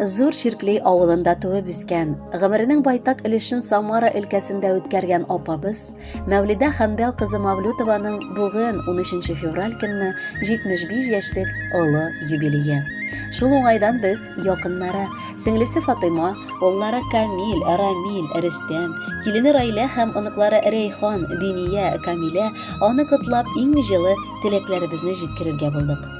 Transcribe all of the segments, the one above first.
Зур Ширкли авылында туып үскән, гомеренең байтак өлешен Самара өлкәсендә үткәргән апабыз Мәүлидә Хәнбәл кызы Мавлютованың бүген 13 февраль көнне 75 яшьлек олы юбилее. Шул уңайдан без якыннары, сеңлесе Фатыйма, уллары Камил, Рамил, Рөстәм, килене Райла һәм оныклары Рәйхан, Диния, Камилә аны котлап иң җылы теләкләребезне җиткерергә булдык.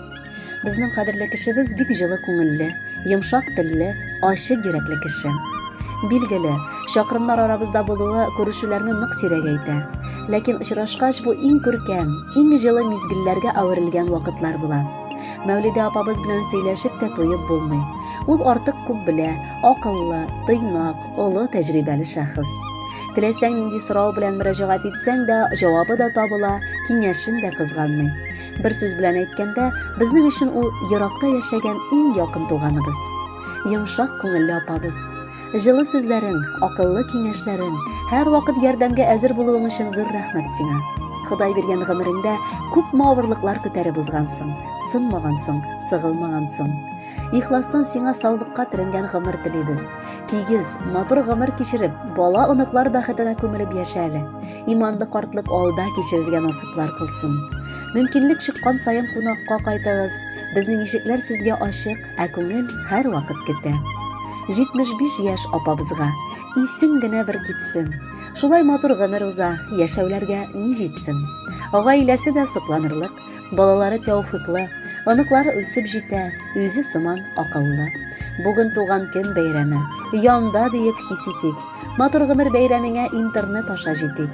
Безнең кадерле кешебез бик җылы күңелле, йомшак телле, ачык йөрәкле кеше. Билгеле, чакрымнар арабызда булуы күрешүләрне нык сирәгәйтә. Ләкин очрашкач бу иң күркәм, иң җылы мизгелләргә әверелгән вакытлар була. Мәүлидә апабыз белән сөйләшеп тә туеп булмый. Ул артык күп белә, акыллы, тыйнак, олы тәҗрибәле шәхес. Теләсәң нинди сорау белән мөрәҗәгать итсәң дә, җавабы да табыла, киңәшен дә кызганмый. Бер сүз белән әйткәндә, безнең өчен ул еракта яшәгән иң якын туганыбыз. Йомшак күңелле апабыз. Җылы сүзләрең, акыллы киңәшләрең, һәр вакыт ярдәмгә әзер булуың өчен зур рәхмәт сиңа. Ходай биргән гомереңдә күп авырлыклар күтәреп узгансың, сынмагансың, сыгылмагансың. Ихластан сиңа саулыкка теренгән гомер телибез. Тигез, матур гомер кичереп, бала оныклар бәхетенә күмелеп яшә әле. Иманлы картлык алда кичерергә насыйплар кылсын. Мөмкинлек чыккан саен кунакка кайтыгыз. Безнең ишекләр сезгә ачык, ә күңел һәр вакыт көтә. 75 яшь апабызга исең генә бер китсен. Шулай матур гомер уза, яшәүләргә ни җитсен. Гаиләсе дә сокланырлык, балалары тәүфыйклы, оныклары үсеп җитә, үзе сыман акыллы. Бүген туган көн бәйрәме, янда диеп хис итик. Матур гомер бәйрәмеңә интернет аша җитик.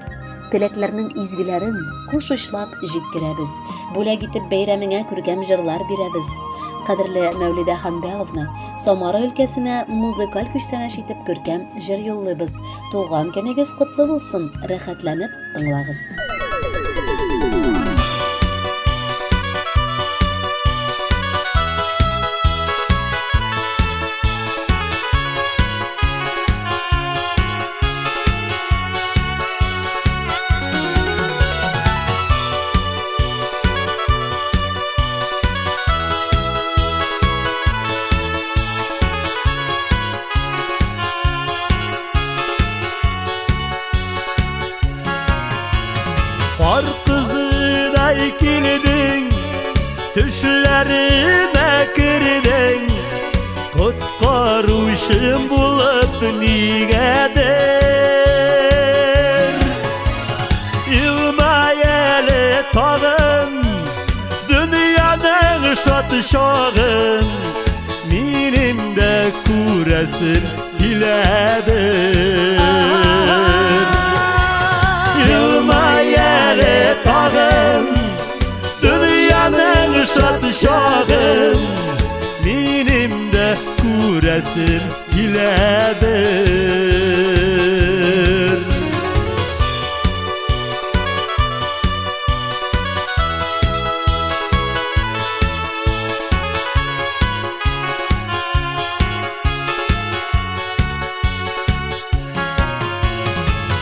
Теләкләрнең изгеләрен куш учлап җиткерәбез. Бүләк итеп бәйрәмеңә күркәм җырлар бирәбез. Кадерле Мәүлидә Хәнбәловна, Самара өлкәсенә музыкаль күчтәнәш итеп күркәм җыр юллыйбыз. Туган көнегез котлы булсын, рәхәтләнеп тыңлагыз. Kar kızıday kilidin, düşlerime kirdin. Kutkaruşum bulup nigedir. İlmayeli tağın, dünyanın şatışağın. Benim de kuresin kiledir. Yılmayeli tağım, dünyanın şatışağım. Benim de kuresim giledir.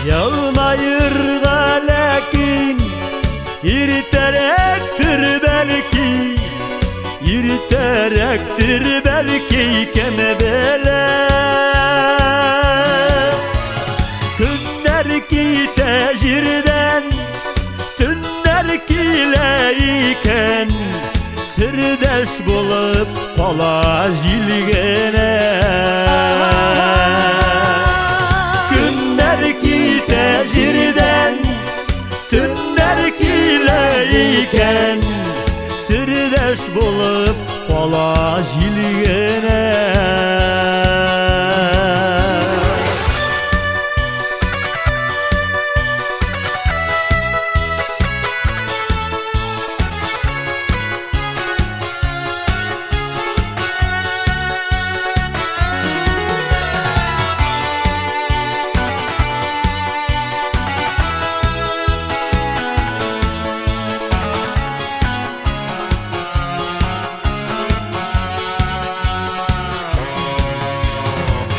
Yılmayırga lakin irterektir belki, irterektir belki kemebele. Günler ki tecirden, tünler kileyken, sirdeş bulup pala jilgene. Tecirden, tünler kileyken, sirdeş bulup pala jilgene.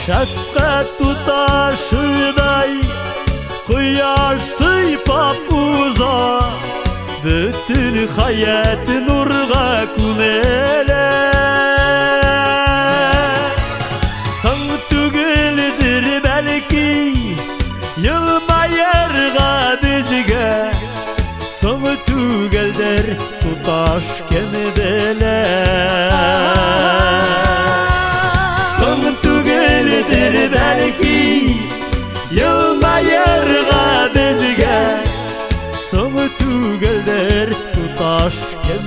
Şefkat tutaşıday, kıyaş sıйпап uza. Bütün hayat nurga kumele.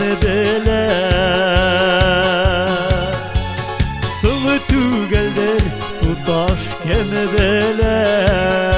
bilir Sığı tügeldir tutaş kimi bilir